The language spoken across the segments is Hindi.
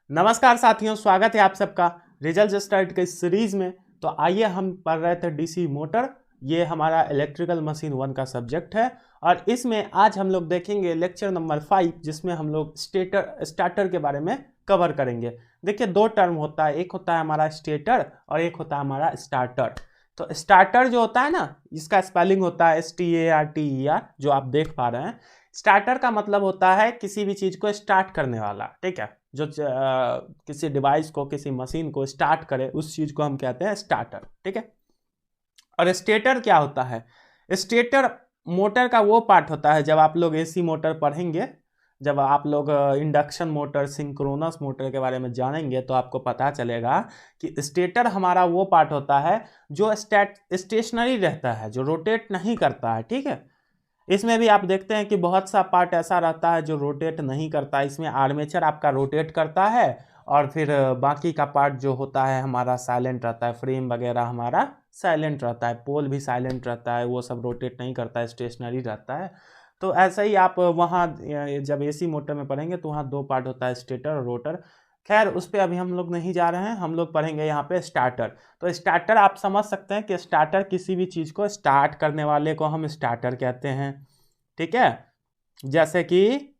नमस्कार साथियों, स्वागत है आप सबका रिजल्ट स्टार्ट के इस सीरीज में। तो आइए, हम पढ़ रहे थे डीसी मोटर। ये हमारा इलेक्ट्रिकल मशीन 1 का सब्जेक्ट है और इसमें आज हम लोग देखेंगे लेक्चर नंबर 5, जिसमें हम लोग स्टार्टर के बारे में कवर करेंगे। देखिए, दो टर्म होता है, एक होता है हमारा स्टेटर और एक होता है हमारा स्टार्टर। तो स्टार्टर जो होता है ना, इसका स्पेलिंग होता है STARTER, जो आप देख पा रहे हैं। स्टार्टर का मतलब होता है किसी भी चीज को स्टार्ट करने वाला, ठीक है। जो किसी डिवाइस को, किसी मशीन को स्टार्ट करे, उस चीज को हम कहते हैं स्टार्टर, ठीक है। और स्टेटर क्या होता है? स्टेटर मोटर का वो पार्ट होता है, जब आप लोग एसी मोटर पढ़ेंगे, जब आप लोग इंडक्शन मोटर, सिंक्रोनस मोटर के बारे में जानेंगे, तो आपको पता चलेगा कि स्टेटर हमारा वो पार्ट होता है जो स्टेशनरी रहता है, जो रोटेट नहीं करता है, ठीक है। इसमें भी आप देखते हैं कि बहुत सा पार्ट ऐसा रहता है जो रोटेट नहीं करता। इसमें आर्मेचर आपका रोटेट करता है और फिर बाकी का पार्ट जो होता है हमारा साइलेंट रहता है। फ्रेम वगैरह हमारा साइलेंट रहता है, पोल भी साइलेंट रहता है, वो सब रोटेट नहीं करता है, स्टेशनरी रहता है। तो ऐसे ही आप वहाँ जब एसी मोटर में पढ़ेंगे तो वहाँ दो पार्ट होता है, स्टेटर और रोटर। खैर, उस पर अभी हम लोग नहीं जा रहे हैं, हम लोग पढ़ेंगे यहाँ पे स्टार्टर। तो स्टार्टर आप समझ सकते हैं कि स्टार्टर किसी भी चीज़ को स्टार्ट करने वाले को हम स्टार्टर कहते हैं, ठीक है। जैसे कि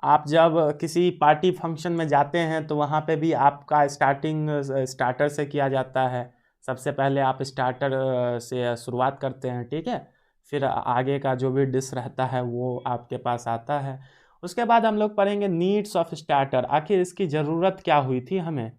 आप जब किसी पार्टी फंक्शन में जाते हैं तो वहाँ पे भी आपका स्टार्टिंग स्टार्टर से किया जाता है। सबसे पहले आप स्टार्टर से शुरुआत करते हैं, ठीक है। फिर आगे का जो भी डिश रहता है वो आपके पास आता है। उसके बाद हम लोग पढ़ेंगे नीड्स ऑफ स्टार्टर। आखिर इसकी ज़रूरत क्या हुई थी हमें,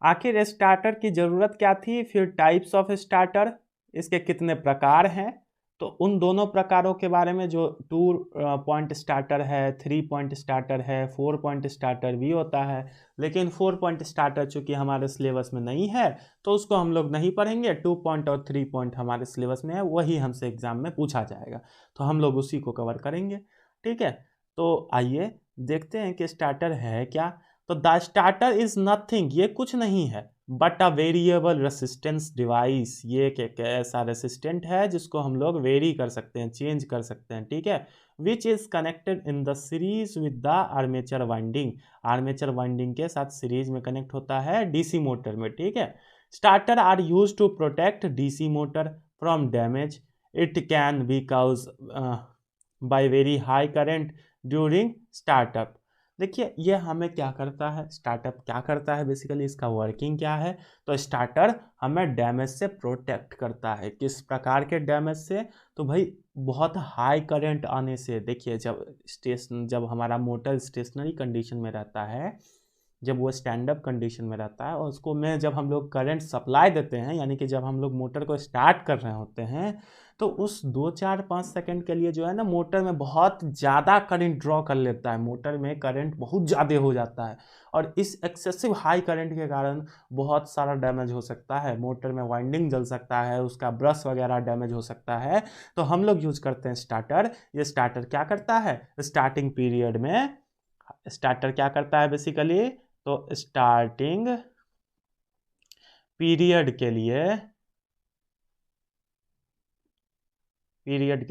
आखिर स्टार्टर की ज़रूरत क्या थी। फिर टाइप्स ऑफ स्टार्टर, इसके कितने प्रकार हैं। तो उन दोनों प्रकारों के बारे में, जो 2 पॉइंट स्टार्टर है, 3 पॉइंट स्टार्टर है, 4 पॉइंट स्टार्टर भी होता है। लेकिन 4 पॉइंट स्टार्टर चूंकि हमारे सिलेबस में नहीं है तो उसको हम लोग नहीं पढ़ेंगे। 2 पॉइंट और 3 पॉइंट हमारे सिलेबस में है, वही हमसे एग्जाम में पूछा जाएगा, तो हम लोग उसी को कवर करेंगे, ठीक है। तो आइए देखते हैं कि स्टार्टर है क्या। तो द स्टार्टर इज नथिंग, ये कुछ नहीं है, but a variable resistance device. ये एक ऐसा रेसिस्टेंट है जिसको हम लोग वेरी कर सकते हैं, चेंज कर सकते हैं, ठीक है। Which is connected in the series with the armature winding. Armature winding के साथ सीरीज में कनेक्ट होता है डीसी मोटर में, ठीक है। Starter are use to protect DC motor from damage. It can be cause by very high current during startup. देखिए, ये हमें क्या करता है, स्टार्टअप क्या करता है, बेसिकली इसका वर्किंग क्या है। तो स्टार्टर हमें डैमेज से प्रोटेक्ट करता है। किस प्रकार के डैमेज से? तो भाई, बहुत हाई करंट आने से। देखिए, जब हमारा मोटर स्टेशनरी कंडीशन में रहता है, जब वो स्टैंड अप कंडीशन में रहता है और उसको में जब हम लोग करंट सप्लाई देते हैं, यानी कि जब हम लोग मोटर को स्टार्ट कर रहे होते हैं, तो उस 2 4 5 सेकंड के लिए जो है ना, मोटर में बहुत ज़्यादा करंट ड्रॉ कर लेता है। मोटर में करंट बहुत ज़्यादा हो जाता है और इस एक्सेसिव हाई करंट के कारण बहुत सारा डैमेज हो सकता है। मोटर में वाइंडिंग जल सकता है, उसका ब्रश वगैरह डैमेज हो सकता है। तो हम लोग यूज करते हैं स्टार्टर। ये स्टार्टर क्या करता है, स्टार्टिंग पीरियड में स्टार्टर क्या करता है बेसिकली, तो स्टार्टिंग पीरियड के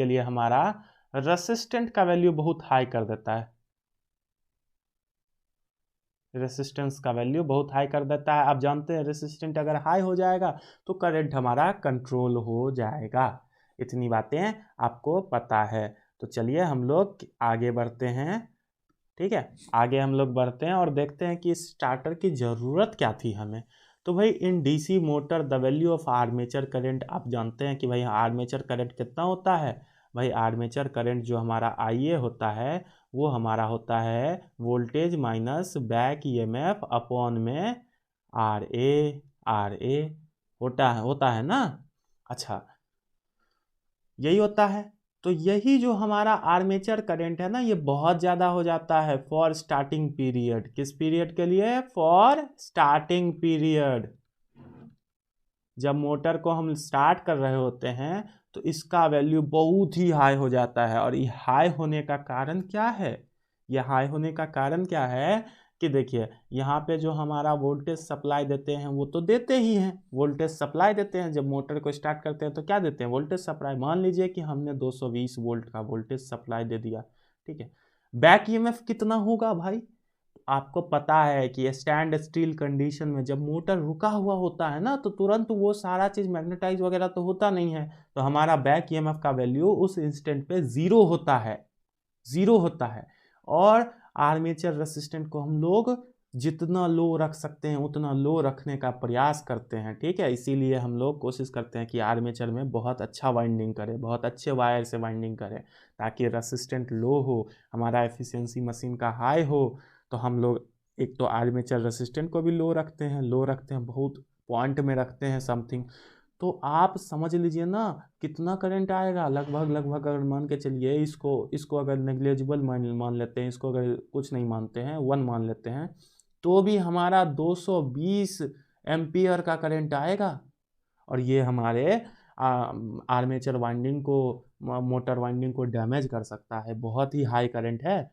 लिए हमारा रेसिस्टेंट का वैल्यू बहुत हाई कर देता है। रेसिस्टेंस का वैल्यू बहुत हाई कर देता है। आप जानते हैं, रेसिस्टेंट अगर हाई हो जाएगा तो करंट हमारा कंट्रोल हो जाएगा। इतनी बातें आपको पता है। तो चलिए हम लोग आगे बढ़ते हैं, ठीक है। आगे हम लोग बढ़ते हैं और देखते हैं कि स्टार्टर की ज़रूरत क्या थी हमें। तो भाई, in DC motor the value of armature current, आप जानते हैं कि भाई आर्मेचर करंट कितना होता है। भाई, आर्मेचर करंट जो हमारा IA होता है, वो हमारा होता है voltage minus back EMF upon में RA होता है ना। अच्छा, यही होता है। तो यही जो हमारा आर्मेचर करंट है ना, ये बहुत ज़्यादा हो जाता है फॉर स्टार्टिंग पीरियड। किस पीरियड के लिए? For starting period. जब मोटर को हम स्टार्ट कर रहे होते हैं तो इसका वैल्यू बहुत ही हाई हो जाता है। और ये हाई होने का कारण क्या है? ये हाई होने का कारण क्या है कि देखिए यहाँ पे जो हमारा वोल्टेज सप्लाई देते हैं वो तो देते ही हैं, वोल्टेज सप्लाई देते हैं। जब मोटर को स्टार्ट करते हैं तो क्या देते हैं, वोल्टेज सप्लाई। मान लीजिए कि हमने 220 वोल्ट का वोल्टेज सप्लाई दे दिया, ठीक है। बैक ईएमएफ कितना होगा भाई, आपको पता है कि स्टैंड स्टिल कंडीशन में जब मोटर रुका हुआ होता है ना तो तुरंत वो सारा चीज मैग्नेटाइज वगैरह तो होता नहीं है, तो हमारा बैक ईएमएफ का वैल्यू उस इंस्टेंट पे जीरो होता है, जीरो होता है। और आर्मेचर रेसिस्टेंट को हम लोग जितना लो रख सकते हैं उतना लो रखने का प्रयास करते हैं, ठीक है। इसीलिए हम लोग कोशिश करते हैं कि आर्मेचर में बहुत अच्छा वाइंडिंग करें, बहुत अच्छे वायर से वाइंडिंग करें, ताकि रेसिस्टेंट लो हो, हमारा एफिशिएंसी मशीन का हाई हो। तो हम लोग एक तो आर्मेचर रेसिस्टेंट को भी लो रखते हैं, बहुत पॉइंट में रखते हैं समथिंग। तो आप समझ लीजिए ना कितना करंट आएगा, लगभग अगर मान के चलिए इसको अगर नेग्लिजिबल मान लेते हैं, इसको अगर कुछ नहीं मानते हैं, 1 मान लेते हैं, तो भी हमारा 220 एम्पियर का करंट आएगा। और ये हमारे आर्मेचर वाइंडिंग को, मोटर वाइंडिंग को डैमेज कर सकता है, बहुत ही हाई करंट है।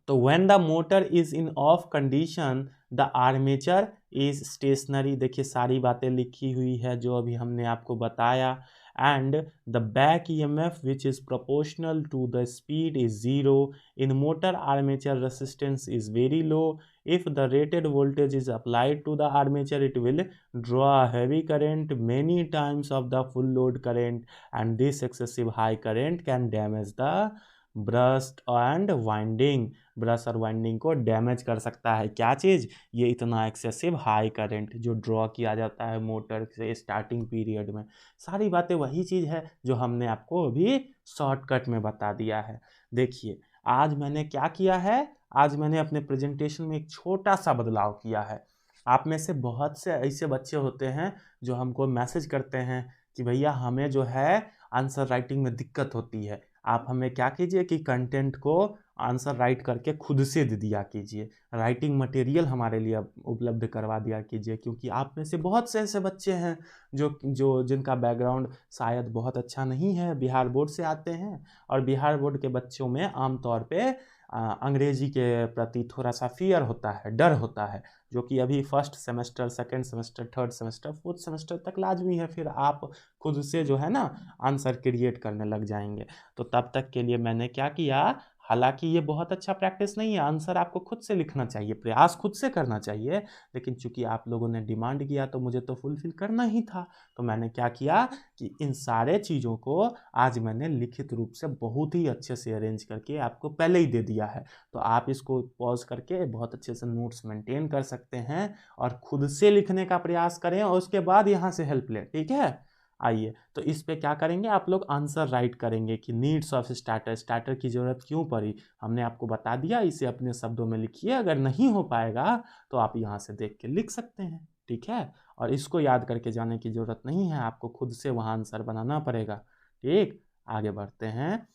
तो when the motor is in off condition the armature is stationary, देखिए सारी बातें लिखी हुई है जो अभी हमने आपको बताया। and the back EMF which is proportional to the speed is zero in motor armature resistance is very low. If the rated voltage is applied to the armature it will draw a heavy current many times of the full load current and this excessive high current can damage the brush and winding, brush और वाइंडिंग को डैमेज कर सकता है। क्या चीज़, ये इतना एक्सेसिव हाई करंट जो ड्रॉ किया जाता है मोटर से स्टार्टिंग पीरियड में। सारी बातें वही चीज़ है जो हमने आपको अभी शॉर्टकट में बता दिया है। देखिए आज मैंने क्या किया है, आज मैंने अपने प्रेजेंटेशन में एक छोटा सा बदलाव किया है। आप में से बहुत से ऐसे बच्चे होते हैं जो हमको मैसेज करते हैं कि भैया हमें जो है आंसर राइटिंग में दिक्कत होती है, आप हमें क्या कीजिए कि कंटेंट को आंसर राइट करके खुद से दे दिया कीजिए, राइटिंग मटेरियल हमारे लिए उपलब्ध करवा दिया कीजिए। क्योंकि आप में से बहुत से ऐसे बच्चे हैं जो जिनका बैकग्राउंड शायद बहुत अच्छा नहीं है, बिहार बोर्ड से आते हैं, और बिहार बोर्ड के बच्चों में आमतौर पे अंग्रेजी के प्रति थोड़ा सा फियर होता है, डर होता है, जो कि अभी first semester, second semester, third semester, fourth semester तक लाजमी है। फिर आप खुद से जो है ना आंसर क्रिएट करने लग जाएंगे। तो तब तक के लिए मैंने क्या किया, हालांकि ये बहुत अच्छा प्रैक्टिस नहीं है, आंसर आपको खुद से लिखना चाहिए, प्रयास खुद से करना चाहिए, लेकिन चूंकि आप लोगों ने डिमांड किया तो मुझे तो फुलफिल करना ही था। तो मैंने क्या किया कि इन सारे चीज़ों को आज मैंने लिखित रूप से बहुत ही अच्छे से अरेंज करके आपको पहले ही दे दिया है। तो आप इसको पॉज करके बहुत अच्छे से नोट्स मेंटेन कर सकते हैं और खुद से लिखने का प्रयास करें, और उसके बाद यहाँ से हेल्प लें, ठीक है। आइए तो इस पे क्या करेंगे, आप लोग आंसर राइट करेंगे कि नीड्स ऑफ स्टार्टर, स्टार्टर की ज़रूरत क्यों पड़ी, हमने आपको बता दिया, इसे अपने शब्दों में लिखिए। अगर नहीं हो पाएगा तो आप यहाँ से देख के लिख सकते हैं, ठीक है। और इसको याद करके जाने की ज़रूरत नहीं है, आपको खुद से वहाँ आंसर बनाना पड़ेगा, ठीक। आगे बढ़ते हैं,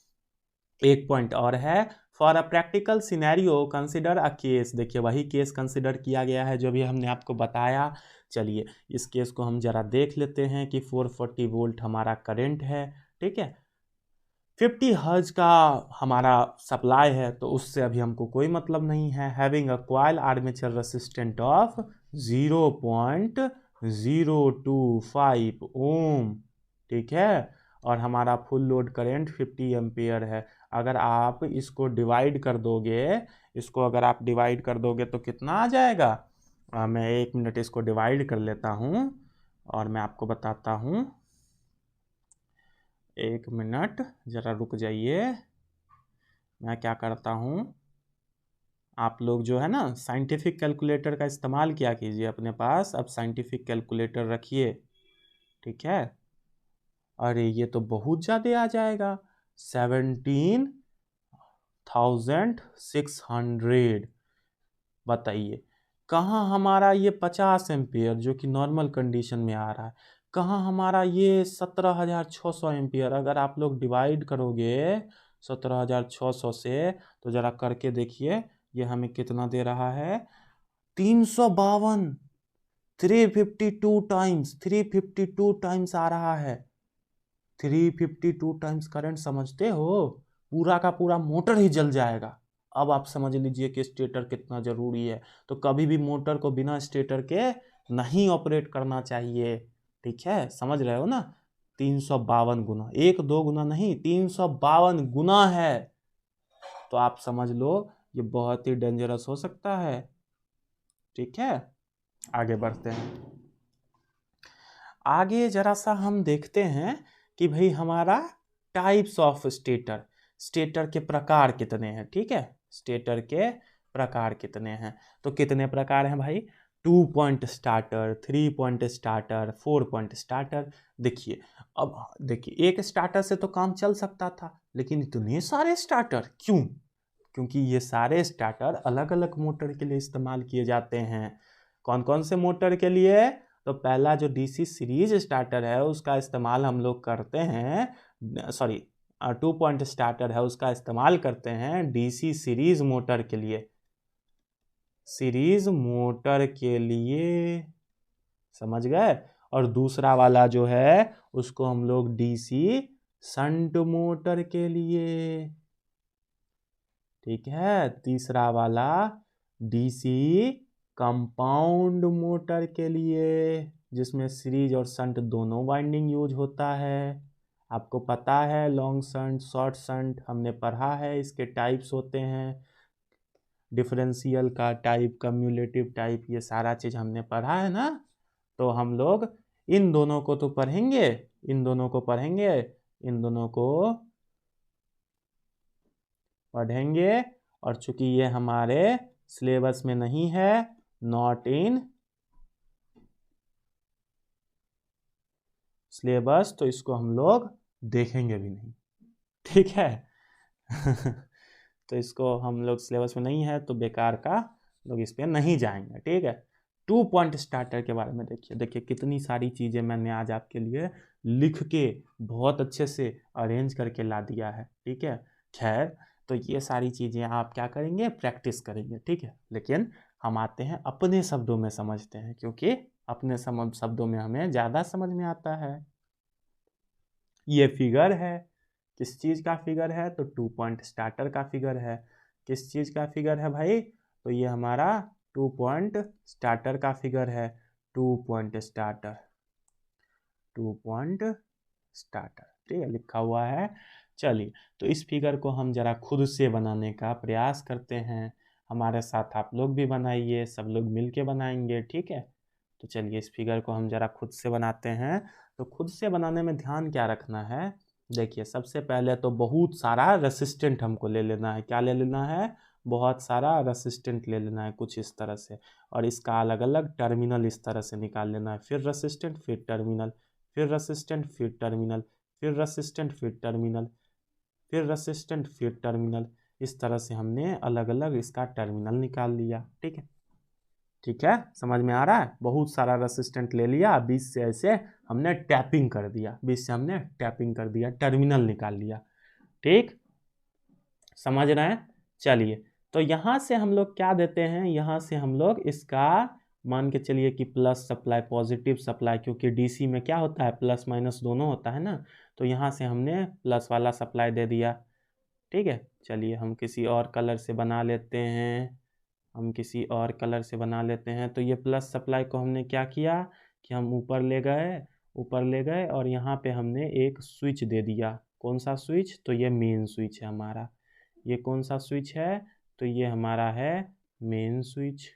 एक पॉइंट और है, for a practical scenario consider a case. देखिए वही केस कंसिडर किया गया है जो भी हमने आपको बताया। चलिए इस केस को हम जरा देख लेते हैं कि 440 वोल्ट हमारा करंट है, ठीक है, 50 हर्ज का हमारा सप्लाई है, तो उससे अभी हमको कोई मतलब नहीं है। Having a coil armature resistant of 0.025 ओम, ठीक है, और हमारा फुल लोड करंट 50 एम्पियर है। अगर आप इसको डिवाइड कर दोगे, इसको अगर आप डिवाइड कर दोगे तो कितना आ जाएगा, मैं 1 मिनट इसको डिवाइड कर लेता हूँ और मैं आपको बताता हूँ। 1 मिनट ज़रा रुक जाइए, मैं क्या करता हूँ, आप लोग जो है ना साइंटिफिक कैलकुलेटर का इस्तेमाल किया कीजिए अपने पास, अब साइंटिफिक कैलकुलेटर रखिए, ठीक है। अरे ये तो बहुत ज़्यादा आ जाएगा, 17,600। बताइए कहाँ हमारा ये 50 एम्पियर जो कि नॉर्मल कंडीशन में आ रहा है, कहाँ हमारा ये 17,600 एम्पियर। अगर आप लोग डिवाइड करोगे 17,600 से, तो ज़रा करके देखिए ये हमें कितना दे रहा है, 352, 352 टाइम्स, 352 टाइम्स आ रहा है, 352 टाइम्स करंट। समझते हो, पूरा का पूरा मोटर ही जल जाएगा। अब आप समझ लीजिए कि स्टेटर कितना ज़रूरी है। तो कभी भी मोटर को बिना स्टेटर के नहीं ऑपरेट करना चाहिए, ठीक है, समझ रहे हो ना। 352 गुना, 1-2 गुना नहीं, 352 गुना है। तो आप समझ लो ये बहुत ही डेंजरस हो सकता है, ठीक है। आगे बढ़ते हैं। आगे जरा सा हम देखते हैं कि भाई हमारा टाइप्स ऑफ स्टेटर, स्टेटर के प्रकार कितने हैं, ठीक है। स्टेटर के प्रकार कितने हैं, तो कितने प्रकार हैं भाई? 2 point starter, 3 point starter, 4 point starter. देखिए, अब देखिए एक स्टार्टर से तो काम चल सकता था, लेकिन इतने सारे स्टार्टर क्यों? क्योंकि ये सारे स्टार्टर अलग अलग मोटर के लिए इस्तेमाल किए जाते हैं। कौन कौन से मोटर के लिए? तो पहला जो डीसी सीरीज स्टार्टर है उसका इस्तेमाल हम लोग करते हैं, सॉरी 2 पॉइंट स्टार्टर है उसका इस्तेमाल करते हैं डीसी सीरीज मोटर के लिए, सीरीज मोटर के लिए, समझ गए। और दूसरा वाला जो है उसको हम लोग डीसी शंट मोटर के लिए, ठीक है। तीसरा वाला डीसी कंपाउंड मोटर के लिए, जिसमें सीरीज और शंट दोनों वाइंडिंग यूज होता है। आपको पता है लॉन्ग शंट, शॉर्ट शंट हमने पढ़ा है, इसके टाइप्स होते हैं, डिफरेंशियल का टाइप, कम्युलेटिव टाइप, ये सारा चीज हमने पढ़ा है ना। तो हम लोग इन दोनों को तो पढ़ेंगे, इन दोनों को पढ़ेंगे, इन दोनों को पढ़ेंगे। और चूंकि ये हमारे सिलेबस में नहीं है, नॉट इन सिलेबस, तो इसको हम लोग देखेंगे भी नहीं, ठीक है। तो इसको हम लोग सिलेबस में नहीं है तो बेकार का लोग इस पे नहीं जाएंगे, ठीक है। 2 पॉइंट स्टार्टर के बारे में देखिए, देखिए कितनी सारी चीजें मैंने आज आपके लिए लिख के बहुत अच्छे से अरेंज करके ला दिया है, ठीक है। खैर, तो ये सारी चीजें आप क्या करेंगे? प्रैक्टिस करेंगे, ठीक है। लेकिन हम आते हैं अपने शब्दों में समझते हैं, क्योंकि अपने शब्दों में हमें ज्यादा समझ में आता है। ये फिगर है, किस चीज का फिगर है? तो 2 पॉइंट स्टार्टर का फिगर है। किस चीज का फिगर है भाई? तो ये हमारा 2 पॉइंट स्टार्टर का फिगर है। 2 पॉइंट स्टार्टर, 2 पॉइंट स्टार्टर, ठीक है, लिखा हुआ है। चलिए, तो इस फिगर को हम जरा खुद से बनाने का प्रयास करते हैं। हमारे साथ आप लोग भी बनाइए, सब लोग मिलके बनाएंगे, ठीक है। तो चलिए इस फिगर को हम जरा खुद से बनाते हैं। तो खुद से बनाने में ध्यान क्या रखना है? देखिए, सबसे पहले तो बहुत सारा रेसिस्टेंट हमको ले लेना है। क्या ले लेना है? बहुत सारा रेसिस्टेंट ले लेना है, कुछ इस तरह से। और इसका अलग अलग टर्मिनल इस तरह से निकाल लेना है। फिर रेसिस्टेंट, फिर टर्मिनल, फिर रेसिस्टेंट, फिर टर्मिनल, फिर रेसिस्टेंट, फिर टर्मिनल, फिर रेसिस्टेंट, फिर टर्मिनल। इस तरह से हमने अलग अलग इसका टर्मिनल निकाल लिया, ठीक है। ठीक है, समझ में आ रहा है? बहुत सारा रेसिस्टेंट ले लिया, 20 से ऐसे हमने टैपिंग कर दिया, 20 से हमने टैपिंग कर दिया, टर्मिनल निकाल लिया, ठीक, समझ रहे हैं। चलिए, तो यहाँ से हम लोग क्या देते हैं? यहाँ से हम लोग इसका मान के चलिए कि प्लस सप्लाई, पॉजिटिव सप्लाई, क्योंकि डीसी में क्या होता है? प्लस माइनस दोनों होता है ना। तो यहाँ से हमने प्लस वाला सप्लाई दे दिया, ठीक है। चलिए हम किसी और कलर से बना लेते हैं, हम किसी और कलर से बना लेते हैं। तो ये प्लस सप्लाई को हमने क्या किया कि हम ऊपर ले गए, ऊपर ले गए, और यहाँ पे हमने एक स्विच दे दिया। कौन सा स्विच? तो ये मेन स्विच है हमारा। ये कौन सा स्विच है? तो ये हमारा है मेन स्विच,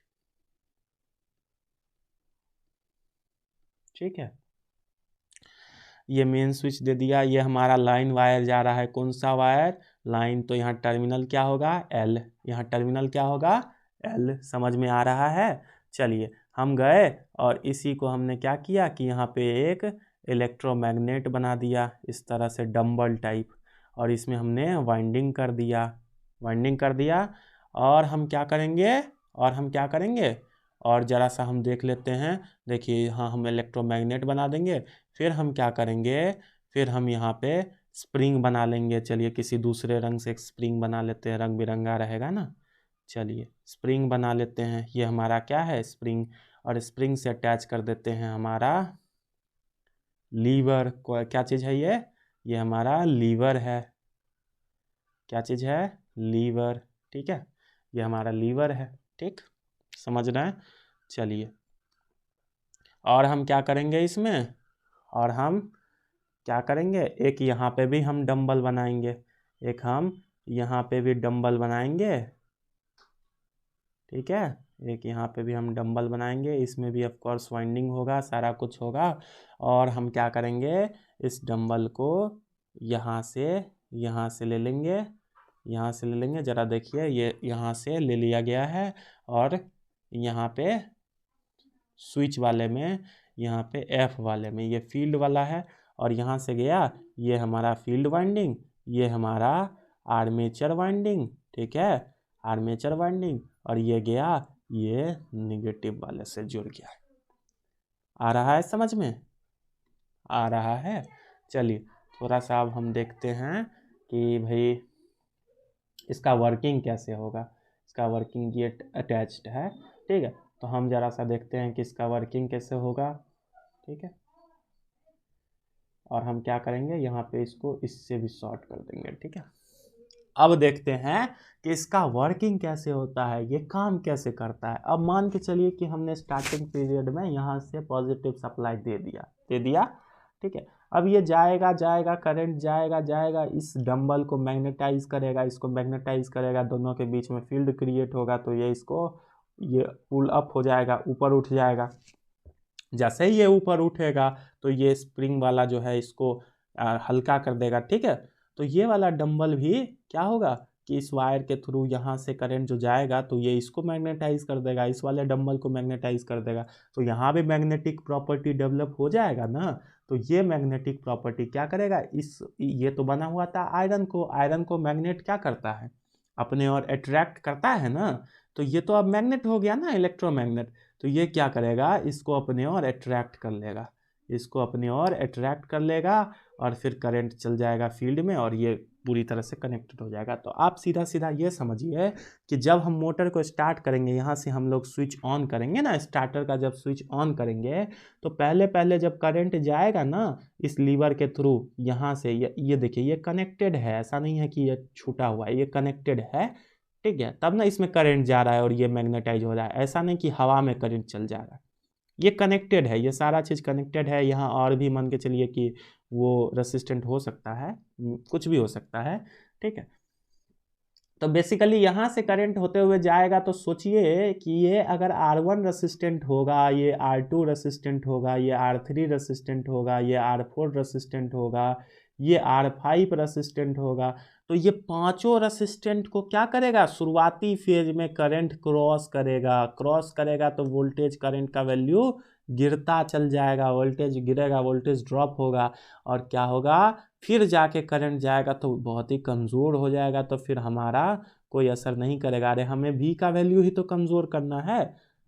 ठीक है। ये मेन स्विच दे दिया। ये हमारा लाइन वायर जा रहा है, कौन सा वायर? लाइन। तो यहाँ टर्मिनल क्या होगा? एल। यहाँ टर्मिनल क्या होगा? एल। समझ में आ रहा है? चलिए, हम गए और इसी को हमने क्या किया कि यहाँ पे एक इलेक्ट्रोमैग्नेट बना दिया, इस तरह से डंबल टाइप, और इसमें हमने वाइंडिंग कर दिया, वाइंडिंग कर दिया। और हम क्या करेंगे? और हम क्या करेंगे? और ज़रा सा हम देख लेते हैं। देखिए, यहाँ हम इलेक्ट्रोमैग्नेट बना देंगे। फिर हम क्या करेंगे? फिर हम यहाँ पे स्प्रिंग बना लेंगे। चलिए किसी दूसरे रंग से एक स्प्रिंग बना लेते हैं, रंग बिरंगा रहेगा ना। चलिए स्प्रिंग बना लेते हैं। ये हमारा क्या है? स्प्रिंग। और स्प्रिंग से अटैच कर देते हैं हमारा लीवर को। क्या चीज़ है ये? ये हमारा लीवर है। क्या चीज़ है? लीवर, ठीक है। ये हमारा लीवर है। ठीक, समझ रहे हैं। चलिए, और हम क्या करेंगे इसमें, और हम क्या करेंगे, एक यहाँ पे भी हम डंबल बनाएंगे, एक हम यहाँ पे भी डंबल बनाएंगे। ठीक है, एक यहाँ पे भी हम डंबल बनाएंगे, इसमें भी ऑफ कोर्स वाइंडिंग होगा, सारा कुछ होगा। और हम क्या करेंगे, इस डंबल को यहाँ से ले लेंगे, यहाँ से ले लेंगे। ज़रा देखिए, ये यहाँ से ले लिया गया है, और यहाँ पे स्विच वाले में, यहाँ पे एफ वाले में ये फील्ड वाला है, और यहाँ से गया ये हमारा फील्ड वाइंडिंग, ये हमारा आर्मेचर वाइंडिंग। ठीक है, आर्मेचर वाइंडिंग, और ये गया ये निगेटिव वाले से जुड़ गया। आ रहा है समझ में, आ रहा है। चलिए थोड़ा सा अब हम देखते हैं कि भाई इसका वर्किंग कैसे होगा। इसका वर्किंग ये अटैच्ड है। ठीक है, तो हम ज़रा सा देखते हैं कि इसका वर्किंग कैसे होगा। ठीक है, और हम क्या करेंगे, यहाँ पे इसको इससे भी शॉर्ट कर देंगे। ठीक है, अब देखते हैं कि इसका वर्किंग कैसे होता है, ये काम कैसे करता है। अब मान के चलिए कि हमने स्टार्टिंग पीरियड में यहाँ से पॉजिटिव सप्लाई दे दिया। ठीक है, अब ये जाएगा करंट जाएगा, इस डंबल को मैग्नेटाइज करेगा, इसको मैग्नेटाइज करेगा, दोनों के बीच में फील्ड क्रिएट होगा, तो ये पुल अप हो जाएगा, ऊपर उठ जाएगा। जैसे ही ये ऊपर उठेगा तो ये स्प्रिंग वाला जो है इसको हल्का कर देगा। ठीक है, तो ये वाला डंबल भी क्या होगा कि इस वायर के थ्रू यहाँ से करंट जो जाएगा तो ये इसको मैग्नेटाइज कर देगा, इस वाले डंबल को मैग्नेटाइज कर देगा, तो यहाँ भी मैग्नेटिक प्रॉपर्टी डेवलप हो जाएगा ना। तो ये मैग्नेटिक प्रॉपर्टी क्या करेगा, ये तो बना हुआ था आयरन को मैग्नेट क्या करता है, अपने और अट्रैक्ट करता है ना। तो ये तो अब मैग्नेट हो गया ना, इलेक्ट्रोमैग्नेट। तो ये क्या करेगा, इसको अपने और अट्रैक्ट कर लेगा, इसको अपने और अट्रैक्ट कर लेगा, और फिर करंट चल जाएगा फील्ड में, और ये पूरी तरह से कनेक्टेड हो जाएगा। तो आप सीधा सीधा ये समझिए कि जब हम मोटर को स्टार्ट करेंगे, यहाँ से हम लोग स्विच ऑन करेंगे ना, स्टार्टर का जब स्विच ऑन करेंगे तो पहले जब करंट जाएगा ना इस लीवर के थ्रू, यहाँ से ये देखिए ये कनेक्टेड है, ऐसा नहीं है कि ये छूटा हुआ है, ये कनेक्टेड है। ठीक है, तब ना इसमें करंट जा रहा है और ये मैग्नेटाइज हो रहा है, ऐसा नहीं कि हवा में करंट चल जा रहा है, ये कनेक्टेड है, ये सारा चीज़ कनेक्टेड है। यहाँ और भी मान के चलिए कि वो रेसिस्टेंट हो सकता है, कुछ भी हो सकता है। ठीक है, तो बेसिकली यहाँ से करंट होते हुए जाएगा, तो सोचिए कि ये अगर R1 रेसिस्टेंट होगा, ये R2 रेसिस्टेंट होगा, ये R3 रेसिस्टेंट होगा, ये R4 रेसिस्टेंट होगा, ये R5 रेसिस्टेंट होगा, तो ये पांचों रेसिस्टेंट को क्या करेगा, शुरुआती फेज में करंट क्रॉस करेगा तो वोल्टेज करंट का वैल्यू गिरता चल जाएगा, वोल्टेज गिरेगा, वोल्टेज ड्रॉप होगा, और क्या होगा, फिर जाके करंट जाएगा तो बहुत ही कमज़ोर हो जाएगा, तो फिर हमारा कोई असर नहीं करेगा। अरे हमें भी का वैल्यू ही तो कमज़ोर करना है।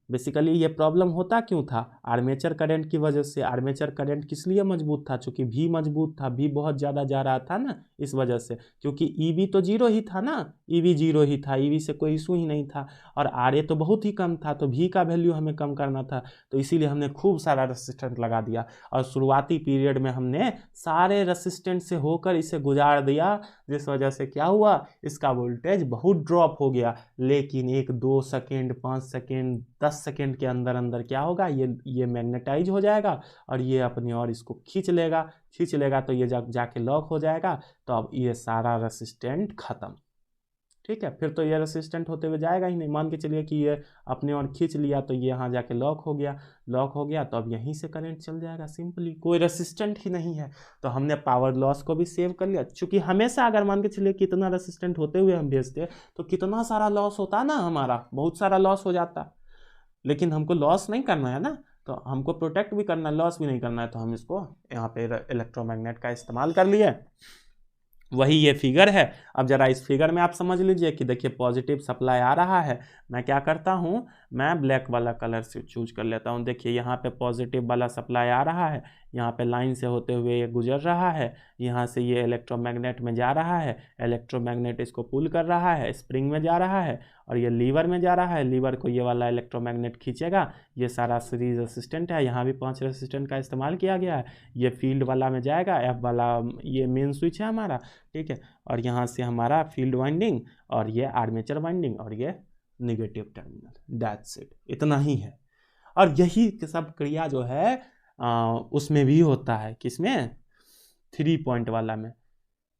बेसिकली ये प्रॉब्लम होता क्यों था, आर्मेचर करंट की वजह से। आर्मेचर करंट किस लिए मजबूत था, चूंकि भी मजबूत था, भी बहुत ज़्यादा जा रहा था ना, इस वजह से। क्योंकि ईवी तो जीरो ही था ना, ईवी जीरो ही था, ईवी से कोई इशू ही नहीं था, और आरए तो बहुत ही कम था, तो भी का वैल्यू हमें कम करना था, तो इसीलिए हमने खूब सारा रेसिस्टेंट लगा दिया, और शुरुआती पीरियड में हमने सारे रेसिस्टेंट से होकर इसे गुजार दिया, जिस वजह से क्या हुआ, इसका वोल्टेज बहुत ड्रॉप हो गया। लेकिन 1-2 सेकेंड, 5 सेकेंड, 10 सेकेंड के अंदर अंदर क्या होगा, ये मैग्नेटाइज हो जाएगा, और ये अपनी और इसको खींच लेगा, तो ये जाके लॉक हो जाएगा, तो अब ये सारा रेसिस्टेंट खत्म। ठीक है, फिर तो ये रेसिस्टेंट होते हुए जाएगा ही नहीं। मान के चलिए कि ये अपने और खींच लिया, तो ये यहाँ जाके लॉक हो गया, तो अब यहीं से करंट चल जाएगा सिंपली, कोई रेसिस्टेंट ही नहीं है। तो हमने पावर लॉस को भी सेव कर लिया, क्योंकि हमेशा अगर मान के चलिए कितना रेसिस्टेंट होते हुए हम भेजते तो कितना सारा लॉस होता ना, हमारा बहुत सारा लॉस हो जाता। लेकिन हमको लॉस नहीं करना है ना, तो हमको प्रोटेक्ट भी करना है, लॉस भी नहीं करना है, तो हम इसको यहाँ पे इलेक्ट्रोमैग्नेट का इस्तेमाल कर लिए। वही ये फिगर है। अब जरा इस फिगर में आप समझ लीजिए कि देखिए पॉजिटिव सप्लाई आ रहा है, मैं क्या करता हूँ, मैं ब्लैक वाला कलर से चूज कर लेता हूँ। देखिए यहाँ पे पॉजिटिव वाला सप्लाई आ रहा है, यहाँ पे लाइन से होते हुए ये गुजर रहा है, यहाँ से ये इलेक्ट्रोमैग्नेट में जा रहा है, इलेक्ट्रोमैग्नेट इसको पुल कर रहा है, स्प्रिंग में जा रहा है, और ये लीवर में जा रहा है, लीवर को ये वाला इलेक्ट्रोमैग्नेट खींचेगा। ये सारा सीरीज रेसिस्टेंट है, यहाँ भी 5 रेसिस्टेंट का इस्तेमाल किया गया है। ये फील्ड वाला में जाएगा, एफ वाला ये मेन स्विच है हमारा, ठीक है, और यहाँ से हमारा फील्ड वाइंडिंग, और ये आर्मेचर वाइंडिंग, और ये निगेटिव टर्मिनल, दैट्स इट, इतना ही है। और यही सब क्रिया जो है उसमें भी होता है, किसमें, 3 पॉइंट वाला में,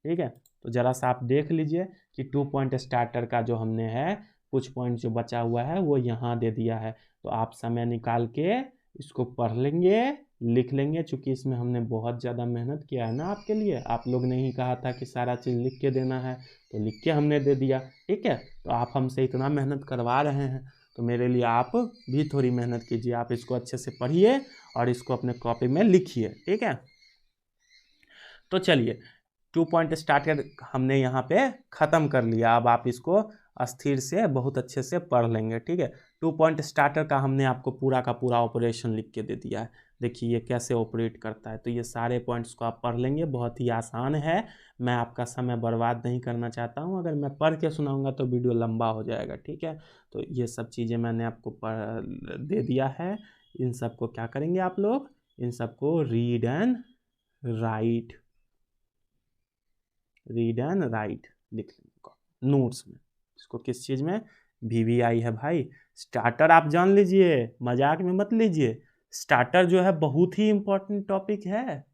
ठीक है। तो जरा सा आप देख लीजिए कि 2 पॉइंट स्टार्टर का जो हमने है कुछ पॉइंट जो बचा हुआ है वो यहाँ दे दिया है, तो आप समय निकाल के इसको पढ़ लेंगे, लिख लेंगे। चूंकि इसमें हमने बहुत ज़्यादा मेहनत किया है ना आपके लिए, आप लोग ने ही कहा था कि सारा चीज़ लिख के देना है, तो लिख के हमने दे दिया, ठीक है। तो आप हमसे इतना मेहनत करवा रहे हैं तो मेरे लिए आप भी थोड़ी मेहनत कीजिए, आप इसको अच्छे से पढ़िए और इसको अपने कॉपी में लिखिए, ठीक है। तो चलिए 2 पॉइंट स्टार्टर हमने यहाँ पे ख़त्म कर लिया, अब आप इसको अस्थिर से बहुत अच्छे से पढ़ लेंगे, ठीक है। 2 पॉइंट स्टार्टर का हमने आपको पूरा का पूरा ऑपरेशन लिख के दे दिया है, देखिए ये कैसे ऑपरेट करता है। तो ये सारे पॉइंट्स को आप पढ़ लेंगे, बहुत ही आसान है, मैं आपका समय बर्बाद नहीं करना चाहता हूँ। अगर मैं पढ़ के सुनाऊँगा तो वीडियो लंबा हो जाएगा, ठीक है। तो ये सब चीज़ें मैंने आपको दे दिया है, इन सबको क्या करेंगे आप लोग, इन सबको रीड एंड राइट लिख लेंगे नोट्स में। इसको किस चीज़ में, VVI है भाई। स्टार्टर आप जान लीजिए, मजाक में मत लीजिए, स्टार्टर जो है बहुत ही इंपॉर्टेंट टॉपिक है।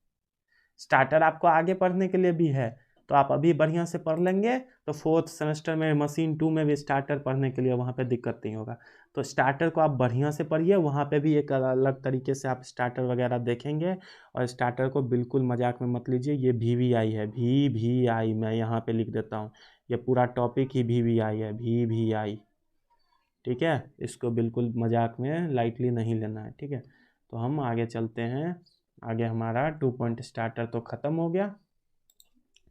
स्टार्टर आपको आगे पढ़ने के लिए भी है, तो आप अभी बढ़िया से पढ़ लेंगे तो 4th सेमेस्टर में मशीन 2 में भी स्टार्टर पढ़ने के लिए वहाँ पे दिक्कत नहीं होगा। तो स्टार्टर को आप बढ़िया से पढ़िए, वहाँ पे भी एक अलग तरीके से आप स्टार्टर वगैरह देखेंगे। और स्टार्टर को बिल्कुल मजाक में मत लीजिए, ये VVI है, VVI मैं यहाँ पे लिख देता हूँ, ये पूरा टॉपिक ही VVI है, VVI, ठीक है। इसको बिल्कुल मजाक में लाइटली नहीं लेना है, ठीक है। तो हम आगे चलते हैं, आगे हमारा 2 पॉइंट स्टार्टर तो ख़त्म हो गया,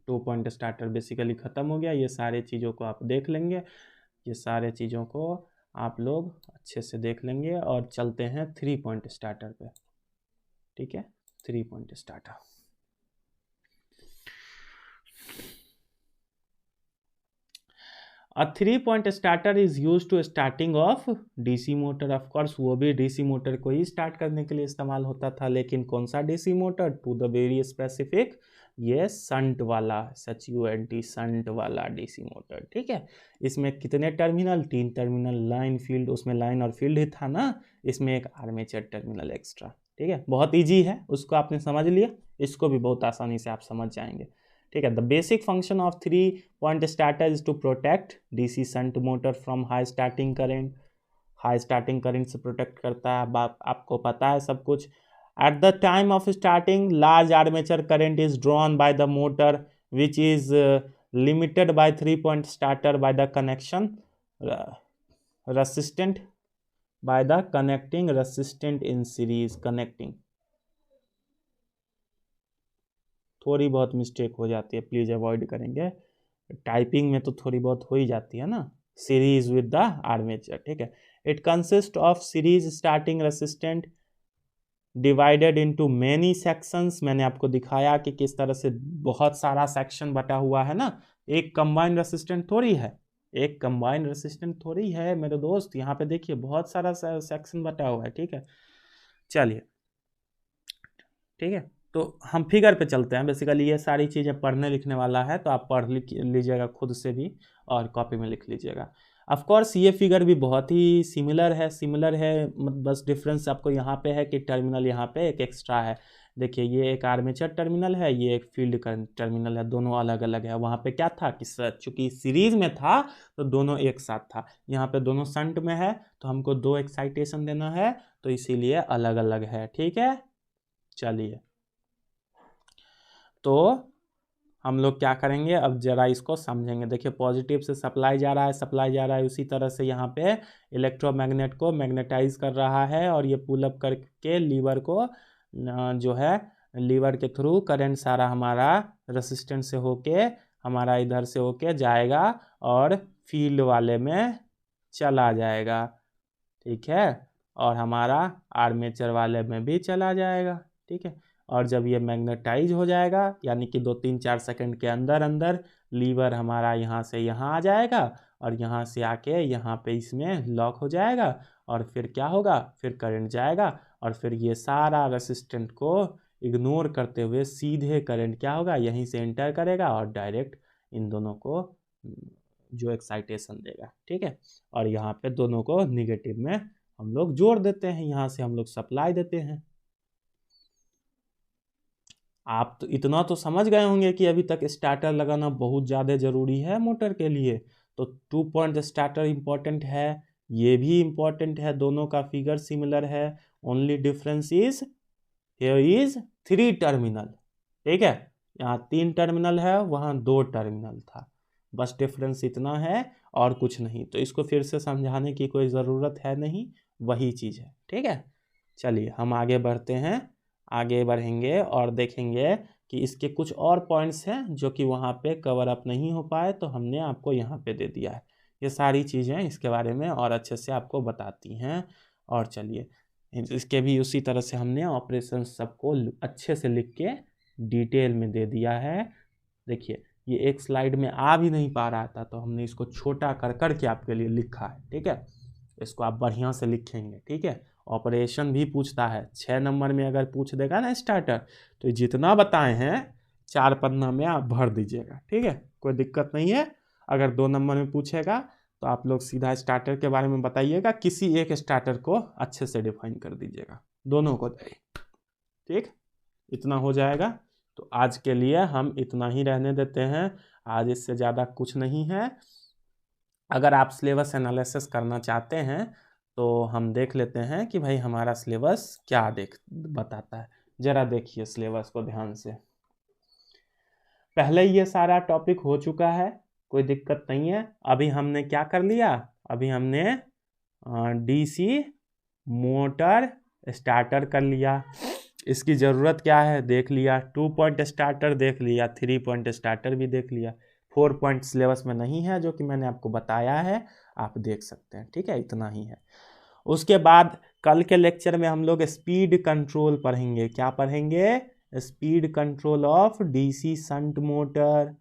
2 पॉइंट स्टार्टर बेसिकली ख़त्म हो गया। ये सारे चीज़ों को आप देख लेंगे, ये सारे चीज़ों को आप लोग अच्छे से देख लेंगे और चलते हैं 3 पॉइंट स्टार्टर पे, ठीक है। 3 point starter, A 3 point starter is used to starting of DC motor, of course वो भी DC मोटर को ही स्टार्ट करने के लिए इस्तेमाल होता था, लेकिन कौन सा DC motor, to the very specific, ये संट वाला, SUNT, संट वाला DC मोटर, ठीक है। इसमें कितने टर्मिनल, 3 टर्मिनल, लाइन फील्ड, उसमें लाइन और फील्ड ही था ना, इसमें एक आर्मेचर टर्मिनल एक्स्ट्रा, ठीक है। बहुत ईजी है, उसको आपने समझ लिया, इसको भी बहुत आसानी से आप समझ जाएंगे, ठीक है। The basic function of 3 point starter is to protect DC shunt motor from high starting current, high starting current से प्रोटेक्ट करता है, आपको पता है सब कुछ। At the time of starting large armature current is drawn by the motor which is limited by 3 point starter by the connection resistant, by the connecting resistant in series, connecting, थोड़ी बहुत मिस्टेक हो जाती है, प्लीज़ अवॉइड करेंगे, टाइपिंग में तो थोड़ी बहुत हो ही जाती है ना, सीरीज विद द आर्मेचर, ठीक है। It consist of series starting resistant divided into many sections, मैंने आपको दिखाया कि किस तरह से बहुत सारा सेक्शन बटा हुआ है ना, एक कंबाइंड रेसिस्टेंट थोड़ी है, एक कंबाइंड रेसिस्टेंट थोड़ी है मेरे दोस्त, यहाँ पे देखिए बहुत सारा सेक्शन बटा हुआ है, ठीक है। चलिए, ठीक है, तो हम फिगर पे चलते हैं। बेसिकली ये सारी चीज़ें पढ़ने लिखने वाला है, तो आप पढ़ लीजिएगा खुद से भी और कॉपी में लिख लीजिएगा। ऑफ कोर्स ये फिगर भी बहुत ही सिमिलर है, बस डिफरेंस आपको यहाँ पे है कि टर्मिनल यहाँ पे एक एक्स्ट्रा है। देखिए ये एक आर्मेचर टर्मिनल है, ये एक फील्ड टर्मिनल है, दोनों अलग अलग है। वहाँ पे क्या था कि चूंकि सीरीज में था तो दोनों एक साथ था, यहाँ पे दोनों शंट में है तो हमको 2 एक्साइटेशन देना है, तो इसीलिए अलग अलग है, ठीक है। चलिए, तो हम लोग क्या करेंगे, अब जरा इसको समझेंगे। देखिए पॉजिटिव से सप्लाई जा रहा है, उसी तरह से यहाँ पे इलेक्ट्रोमैग्नेट को मैग्नेटाइज कर रहा है, और ये पुल अप करके लीवर को जो है लीवर के थ्रू करंट सारा हमारा रेसिस्टेंट से होके हमारा इधर से होके जाएगा और फील्ड वाले में चला जाएगा, ठीक है, और हमारा आर्मेचर वाले में भी चला जाएगा, ठीक है। और जब ये मैग्नेटाइज हो जाएगा, यानी कि 2-3-4 सेकंड के अंदर अंदर लीवर हमारा यहाँ से यहाँ आ जाएगा और यहाँ से आके यहाँ पे इसमें लॉक हो जाएगा, और फिर क्या होगा, फिर करंट जाएगा और फिर ये सारा रेसिस्टेंट को इग्नोर करते हुए सीधे करंट क्या होगा, यहीं से एंटर करेगा और डायरेक्ट इन दोनों को जो एक्साइटेशन देगा, ठीक है। और यहाँ पे दोनों को निगेटिव में हम लोग जोड़ देते हैं, यहाँ से हम लोग सप्लाई देते हैं। आप तो इतना तो समझ गए होंगे कि अभी तक स्टार्टर लगाना बहुत ज़्यादा ज़रूरी है मोटर के लिए। तो 2 पॉइंट स्टार्टर इम्पॉर्टेंट है, ये भी इम्पॉर्टेंट है, दोनों का फिगर सिमिलर है। Only difference is here is 3 terminal, ठीक है। यहाँ 3 टर्मिनल है, वहाँ 2 टर्मिनल था, बस डिफरेंस इतना है और कुछ नहीं। तो इसको फिर से समझाने की कोई ज़रूरत है नहीं, वही चीज़ है, ठीक है। चलिए हम आगे बढ़ते हैं, आगे बढ़ेंगे और देखेंगे कि इसके कुछ और पॉइंट्स हैं जो कि वहाँ पे कवर अप नहीं हो पाए, तो हमने आपको यहाँ पे दे दिया है। ये सारी चीज़ें इसके बारे में और अच्छे से आपको बताती हैं। और चलिए इसके भी उसी तरह से हमने ऑपरेशन सबको अच्छे से लिख के डिटेल में दे दिया है। देखिए ये एक स्लाइड में आ भी नहीं पा रहा था, तो हमने इसको छोटा कर करके आपके लिए लिखा है, ठीक है। इसको आप बढ़िया से लिखेंगे, ठीक है। ऑपरेशन भी पूछता है 6 नंबर में, अगर पूछ देगा ना स्टार्टर, तो जितना बताए हैं 4 पन्ना में आप भर दीजिएगा, ठीक है, कोई दिक्कत नहीं है। अगर 2 नंबर में पूछेगा तो आप लोग सीधा स्टार्टर के बारे में बताइएगा, किसी एक स्टार्टर को अच्छे से डिफाइन कर दीजिएगा, दोनों को दे, ठीक। इतना हो जाएगा। तो आज के लिए हम इतना ही रहने देते हैं, आज इससे ज़्यादा कुछ नहीं है। अगर आप सिलेबस एनालिसिस करना चाहते हैं तो हम देख लेते हैं कि भाई हमारा सिलेबस क्या बताता है। ज़रा देखिए सिलेबस को ध्यान से। पहले ये सारा टॉपिक हो चुका है, कोई दिक्कत नहीं है। अभी हमने क्या कर लिया, अभी हमने डीसी मोटर स्टार्टर कर लिया। इसकी ज़रूरत क्या है देख लिया, 2 पॉइंट स्टार्टर देख लिया, 3 पॉइंट स्टार्टर भी देख लिया। 4 पॉइंट सिलेबस में नहीं है, जो कि मैंने आपको बताया है, आप देख सकते हैं, ठीक है। इतना ही है। उसके बाद कल के लेक्चर में हम लोग स्पीड कंट्रोल पढ़ेंगे। क्या पढ़ेंगे? Speed control of DC shunt motor,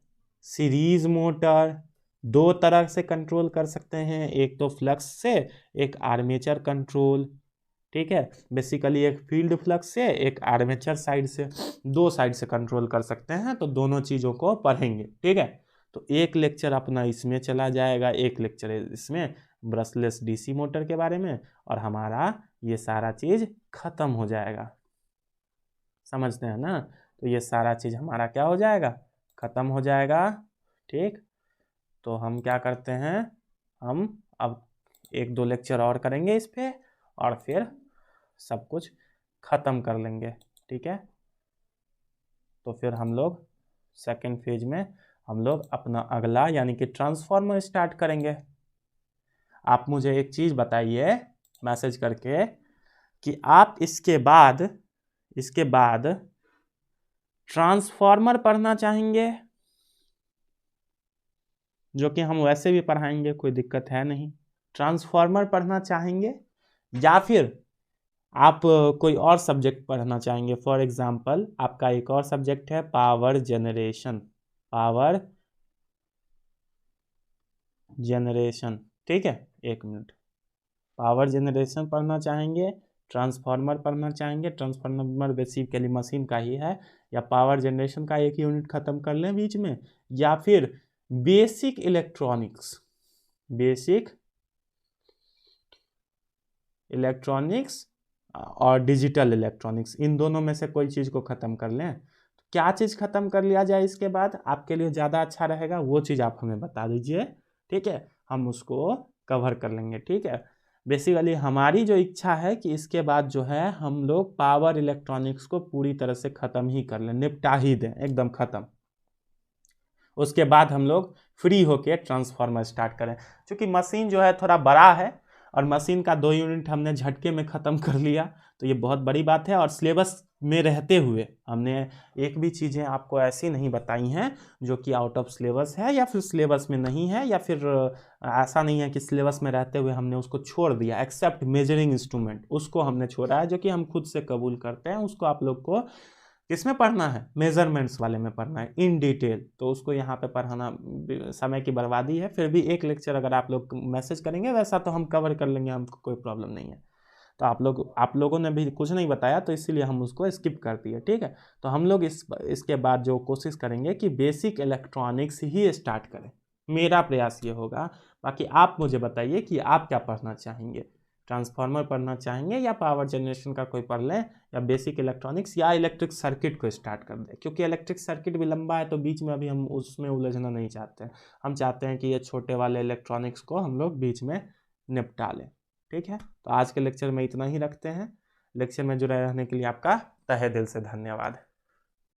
series motor. 2 तरह से कंट्रोल कर सकते हैं, एक तो फ्लक्स से, एक आर्मेचर कंट्रोल, ठीक है। बेसिकली एक फील्ड फ्लक्स से, एक आर्मेचर साइड से, 2 साइड से कंट्रोल कर सकते हैं। तो दोनों चीज़ों को पढ़ेंगे, ठीक है। तो एक लेक्चर अपना इसमें चला जाएगा, एक लेक्चर इसमें ब्रशलेस डीसी मोटर के बारे में, और हमारा ये सारा चीज़ खत्म हो जाएगा। समझते हैं ना? तो ये सारा चीज़ हमारा क्या हो जाएगा, खत्म हो जाएगा, ठीक। तो हम क्या करते हैं, हम अब 1-2 लेक्चर और करेंगे इस पे, और फिर सब कुछ ख़त्म कर लेंगे, ठीक है। तो फिर हम लोग सेकेंड फेज में हम लोग अपना अगला यानी कि ट्रांसफार्मर स्टार्ट करेंगे। आप मुझे एक चीज़ बताइए मैसेज करके कि आप इसके बाद ट्रांसफार्मर पढ़ना चाहेंगे, जो कि हम वैसे भी पढ़ाएंगे, कोई दिक्कत है नहीं। ट्रांसफार्मर पढ़ना चाहेंगे या फिर आप कोई और सब्जेक्ट पढ़ना चाहेंगे। फॉर एग्जांपल आपका एक और सब्जेक्ट है पावर जनरेशन, ठीक है। 1 मिनट, पावर जनरेशन पढ़ना चाहेंगे, ट्रांसफार्मर पढ़ना चाहेंगे। ट्रांसफार्मर बेसिकली मशीन का ही है, या पावर जनरेशन का एक यूनिट ख़त्म कर लें बीच में, या फिर बेसिक इलेक्ट्रॉनिक्स और डिजिटल इलेक्ट्रॉनिक्स, इन दोनों में से कोई चीज़ को ख़त्म कर लें। तो क्या चीज़ ख़त्म कर लिया जाए इसके बाद आपके लिए ज़्यादा अच्छा रहेगा, वो चीज़ आप हमें बता दीजिए, ठीक है। हम उसको कवर कर लेंगे, ठीक है। बेसिकली हमारी जो इच्छा है कि इसके बाद जो है हम लोग पावर इलेक्ट्रॉनिक्स को पूरी तरह से ख़त्म ही कर लें, निपटा ही दें, एकदम ख़त्म। उसके बाद हम लोग फ्री होके ट्रांसफार्मर स्टार्ट करें। क्योंकि मशीन जो है थोड़ा बड़ा है, और मशीन का 2 यूनिट हमने झटके में ख़त्म कर लिया, तो ये बहुत बड़ी बात है। और सिलेबस में रहते हुए हमने एक भी चीज़ें आपको ऐसी नहीं बताई हैं जो कि आउट ऑफ सिलेबस है, या फिर सिलेबस में नहीं है, या फिर ऐसा नहीं है कि सिलेबस में रहते हुए हमने उसको छोड़ दिया। एक्सेप्ट मेजरिंग इंस्ट्रूमेंट, उसको हमने छोड़ा है, जो कि हम खुद से कबूल करते हैं। उसको आप लोग को किसमें पढ़ना है, मेजरमेंट्स वाले में पढ़ना है इन डिटेल। तो उसको यहाँ पे पढ़ाना समय की बर्बादी है। फिर भी एक लेक्चर अगर आप लोग मैसेज करेंगे वैसा तो हम कवर कर लेंगे, हमको कोई प्रॉब्लम नहीं है। तो आप लोगों ने भी कुछ नहीं बताया, तो इसीलिए हम उसको स्किप कर दिए, ठीक है। तो हम लोग इसके बाद जो कोशिश करेंगे कि बेसिक इलेक्ट्रॉनिक्स ही स्टार्ट करें, मेरा प्रयास ये होगा। बाकी आप मुझे बताइए कि आप क्या पढ़ना चाहेंगे, ट्रांसफार्मर पढ़ना चाहेंगे या पावर जनरेशन का कोई पढ़ लें, या बेसिक इलेक्ट्रॉनिक्स, या इलेक्ट्रिक सर्किट को स्टार्ट कर दें, क्योंकि इलेक्ट्रिक सर्किट भी लंबा है तो बीच में अभी हम उसमें उलझना नहीं चाहते हैं। हम चाहते हैं कि ये छोटे वाले इलेक्ट्रॉनिक्स को हम लोग बीच में निपटा लें। ठीक है, तो आज के लेक्चर में इतना ही रखते हैं। लेक्चर में जुड़े रहने के लिए आपका तहे दिल से धन्यवाद।